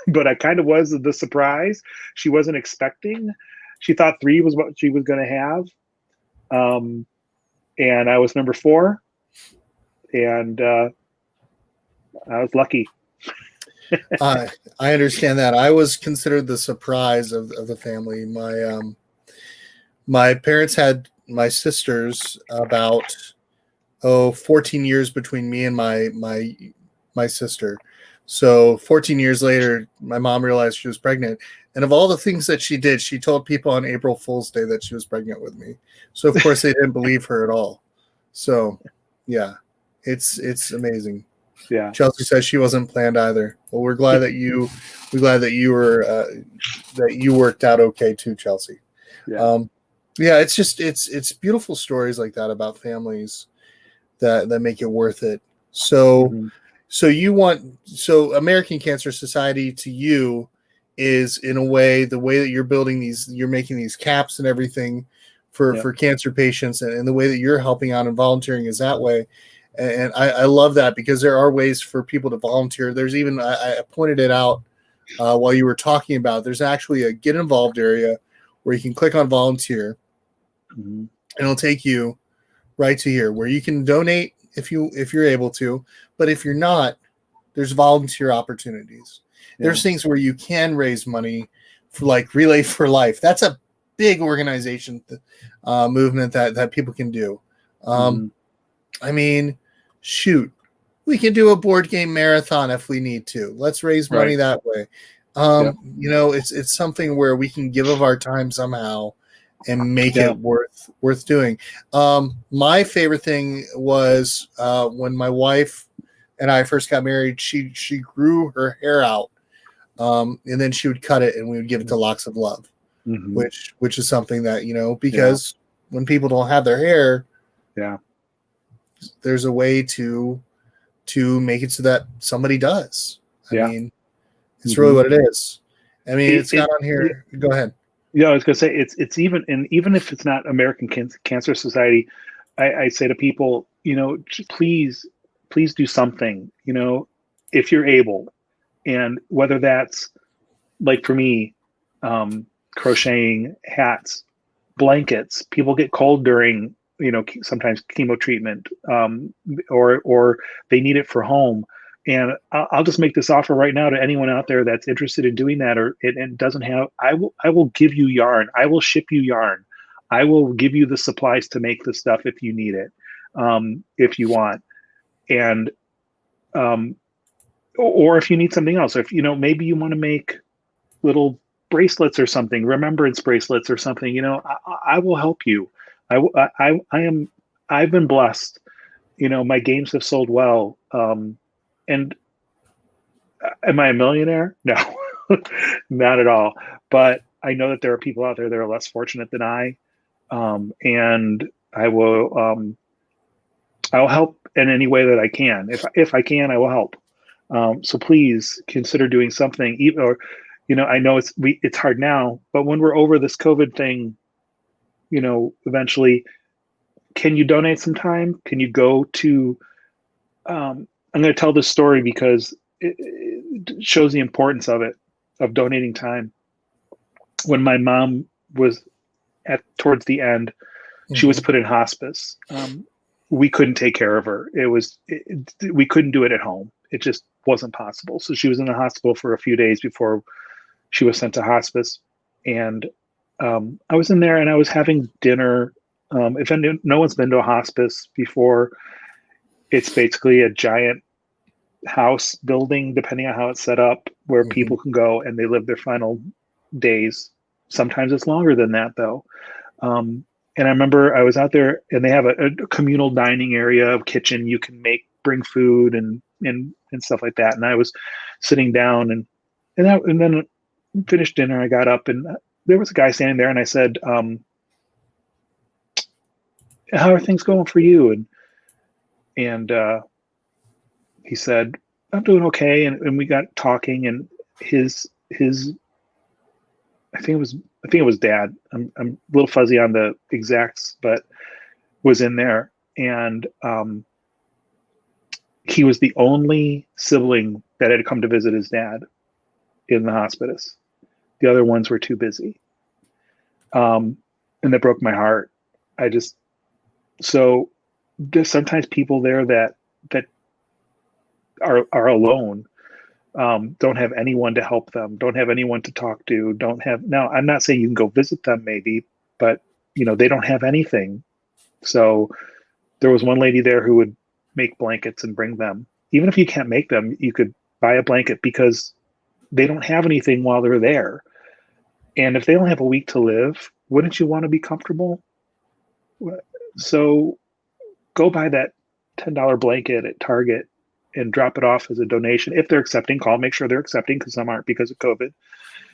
but I kind of was the surprise. She wasn't expecting. She thought 3 was what she was going to have. And I was number 4, and I was lucky. I understand that. I was considered the surprise of the family. My parents had my sisters about 14 years between me and my sister. So 14 years later, my mom realized she was pregnant. And of all the things that she did, she told people on April Fool's Day that she was pregnant with me. So of course they didn't believe her at all. So yeah, it's amazing. Yeah. Chelsea says she wasn't planned either. Well, we're glad that you worked out okay too, Chelsea. Yeah. Yeah, it's beautiful stories like that about families that make it worth it. So so American Cancer Society to you is in a way the way that you're making these caps and everything for cancer patients, and the way that you're helping out and volunteering is that way. And I love that, because there are ways for people to volunteer. There's even, I pointed it out while you were talking about, there's actually a get involved area where you can click on volunteer, and it'll take you right to here where you can donate if you're able to. But if you're not, there's volunteer opportunities. Yeah. There's things where you can raise money for, like Relay for Life. That's a big organization movement that people can do. I mean, shoot, we can do a board game marathon if we need to. Let's raise money that way. You know, it's something where we can give of our time somehow and make it worth doing. My favorite thing was when my wife and I first got married, she grew her hair out, and then she would cut it and we would give it to Locks of Love, which is something that, you know, because when people don't have their hair, there's a way to make it so that somebody does. I mean, it's really what it is. I mean, it's got on here. Go ahead. Yeah, I was going to say it's even if it's not American Cancer Society, I say to people, you know, please do something, you know, if you're able, and whether that's like for me, crocheting, hats, blankets. People get cold during, you know, sometimes chemo treatment, or they need it for home. And I'll just make this offer right now to anyone out there that's interested in doing that, or it doesn't have. I will give you yarn. I will ship you yarn. I will give you the supplies to make the stuff if you need it, if you want, and or if you need something else. If you know, maybe you want to make little bracelets or something, remembrance bracelets or something. You know, I will help you. I've been blessed. You know, my games have sold well. And am I a millionaire? No, not at all. But I know that there are people out there that are less fortunate than I, and I will. I'll help in any way that I can. If I can, I will help. So please consider doing something. Even, or, you know, I know it's hard now, but when we're over this COVID thing, you know, eventually, can you donate some time? Can you go to? I'm going to tell this story because it shows the importance of donating time. When my mom was towards the end, she was put in hospice. We couldn't take care of her. We couldn't do it at home. It just wasn't possible. So she was in the hospital for a few days before she was sent to hospice. And I was in there and I was having dinner. If no one's been to a hospice before, it's basically a giant house building, depending on how it's set up, where people can go and they live their final days. Sometimes it's longer than that, though. And I remember I was out there, and they have a communal dining area, a kitchen. You can bring food and stuff like that. And I was sitting down, and then finished dinner. I got up, and there was a guy standing there, and I said, "How are things going for you?" And he said, "I'm doing okay." And we got talking, and his I think it was dad. I'm a little fuzzy on the exacts, but was in there. And he was the only sibling that had come to visit his dad in the hospice. The other ones were too busy. And that broke my heart. So there's sometimes people there that are alone, don't have anyone to help them, don't have anyone to talk to, now I'm not saying you can go visit them maybe, but they don't have anything. So there was one lady there who would make blankets and bring them. Even if you can't make them, you could buy a blanket because they don't have anything while they're there. And if they only have a week to live, wouldn't you want to be comfortable? So go buy that $10 blanket at Target and drop it off as a donation. If they're accepting, make sure they're accepting, because some aren't because of COVID.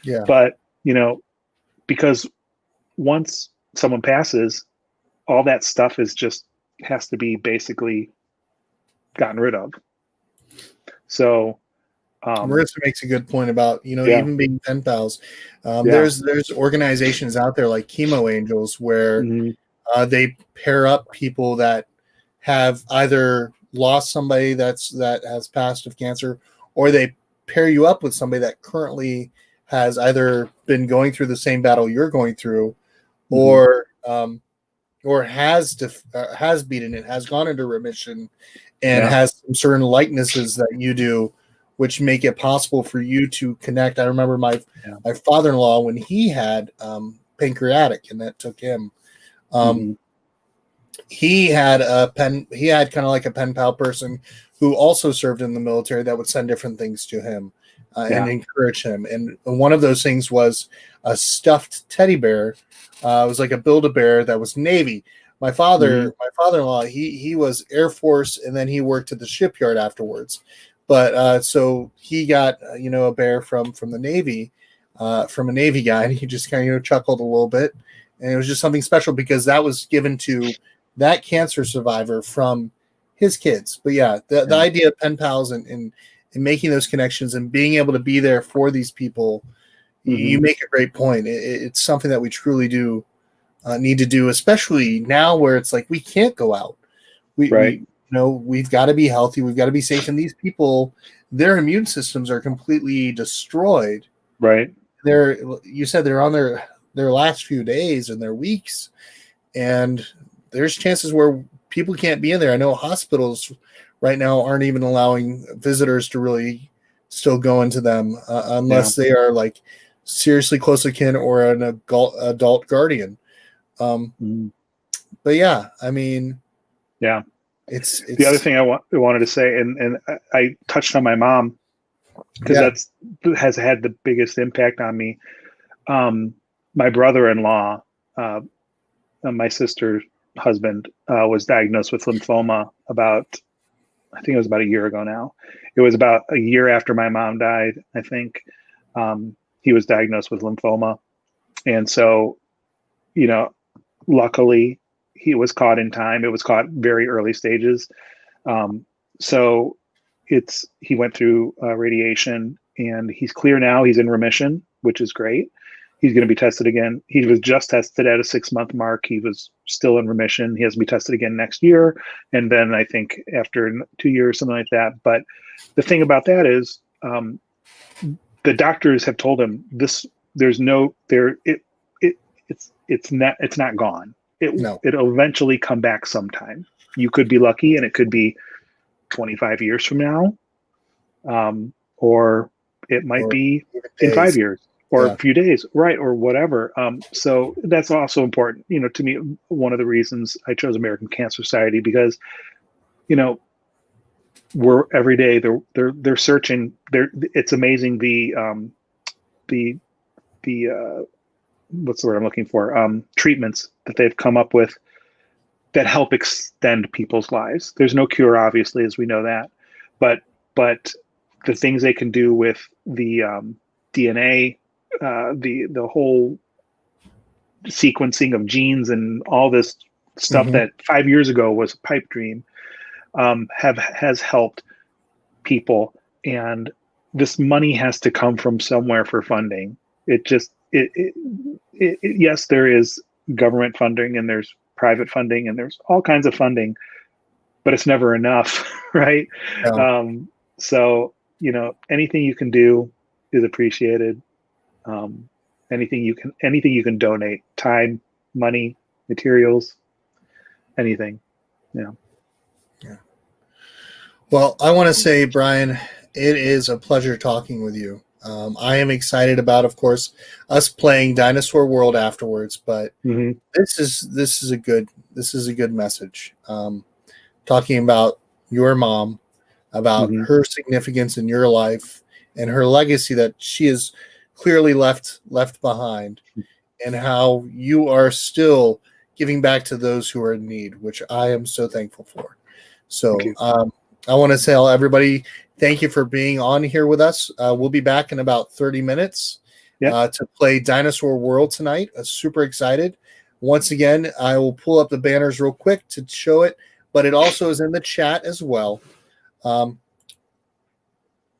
Yeah. But, because once someone passes, all that stuff has to be basically gotten rid of. So Marissa makes a good point about, Yeah. even being pen pals. There's organizations out there like Chemo Angels where they pair up people that have either lost somebody that has passed of cancer, or they pair you up with somebody that currently has either been going through the same battle you're going through, or has beaten it, has gone into remission, and has some certain likenesses that you do, which make it possible for you to connect. I remember my father-in-law, when he had pancreatic, and that took him. He had kind of like a pen pal person who also served in the military that would send different things to him and encourage him. And one of those things was a stuffed teddy bear. It was like a Build-A-Bear that was Navy. My father-in-law, he was Air Force, and then he worked at the shipyard afterwards. But so he got a bear from the Navy, from a Navy guy, and he just kind of chuckled a little bit, and it was just something special because that was given to that cancer survivor from his kids. But the idea of pen pals and making those connections and being able to be there for these people, you make a great point. It's something that we truly do need to do, especially now where it's like we can't go out. We've got to be healthy. We've got to be safe. And these people, their immune systems are completely destroyed. Right. You said they're on their last few days and their weeks, and there's chances where people can't be in there. I know hospitals right now aren't even allowing visitors to really still go into them unless they are like seriously close to kin or an adult guardian. But I mean, it's the other thing I wanted to say, and I touched on my mom because has had the biggest impact on me. My brother-in-law, my sister's husband, was diagnosed with lymphoma I think it was about a year ago now. It was about a year after my mom died, I think. He was diagnosed with lymphoma. And so, luckily he was caught in time. It was caught very early stages. So he went through radiation, and he's clear now. He's in remission, which is great. He's going to be tested again. He was just tested at a 6-month mark. He was still in remission. He has to be tested again next year. And then I think after 2 years, something like that. But the thing about that is the doctors have told him it's not gone. It'll eventually come back sometime. You could be lucky, and it could be 25 years from now. Or it might be in 5 years. Or a few days, right, or whatever. So that's also important, to me. One of the reasons I chose American Cancer Society, because, we're every day they're searching. It's amazing the what's the word I'm looking for? Treatments that they've come up with that help extend people's lives. There's no cure, obviously, as we know that, but the things they can do with the DNA. The whole sequencing of genes and all this stuff that 5 years ago was a pipe dream has helped people, and this money has to come from somewhere for funding. Yes, there is government funding, and there's private funding, and there's all kinds of funding, but it's never enough, right? No. So, anything you can do is appreciated. Anything you can donate, time, money, materials, anything. Yeah. Well, I want to say, Brian, it is a pleasure talking with you. I am excited about, of course, us playing Dinosaur World afterwards, but Mm-hmm. this is a good message. Talking about your mom, about Mm-hmm. her significance in your life, and her legacy that she has clearly left behind, and how you are still giving back to those who are in need, which I am so thankful for. So Thank you. I want to tell everybody thank you for being on here with us. We'll be back in about 30 minutes to play Dinosaur World tonight. Super excited. Once again, I will pull up the banners real quick to show it, but it also is in the chat as well.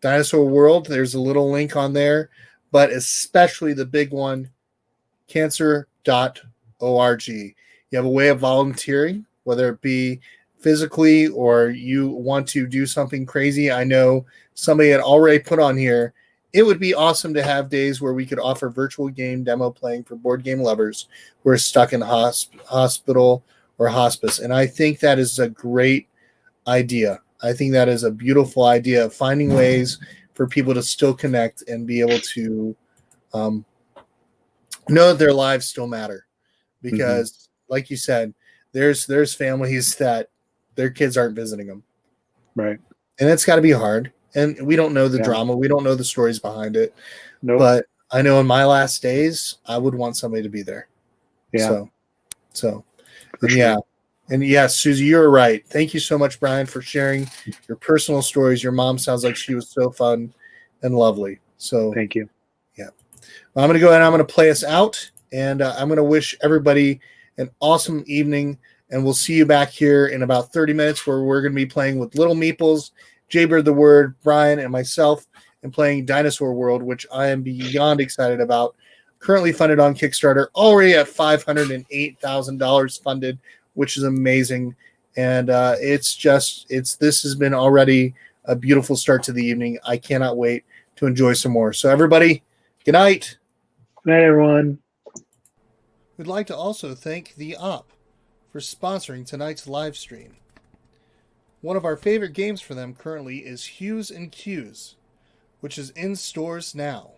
Dinosaur World, there's a little link on there, but especially the big one, cancer.org. You have a way of volunteering, whether it be physically or you want to do something crazy. I know somebody had already put on here, it would be awesome to have days where we could offer virtual game demo playing for board game lovers who are stuck in hospital or hospice. And I think that is a great idea. I think that is a beautiful idea of finding ways for people to still connect and be able to know that their lives still matter. Because, like you said, there's families that their kids aren't visiting them. Right. And it's got to be hard. And we don't know the drama. We don't know the stories behind it. Nope. But I know in my last days, I would want somebody to be there. Yeah. So For and sure. yeah. And yes, Susie, you're right. Thank you so much, Brian, for sharing your personal stories. Your mom sounds like she was so fun and lovely. So Thank you. yeah. Well, I'm going to go ahead and I'm going to play us out. And I'm going to wish everybody an awesome evening. And we'll see you back here in about 30 minutes where we're going to be playing with Little Meeples, Jaybird the Word, Brian, and myself, and playing Dinosaur World, which I am beyond excited about. Currently funded on Kickstarter, already at $508,000 funded, which is amazing. And this has been already a beautiful start to the evening. I cannot wait to enjoy some more. So everybody, good night. Good night, everyone. We'd like to also thank The Op for sponsoring tonight's live stream. One of our favorite games for them currently is Hues and Cues, which is in stores now.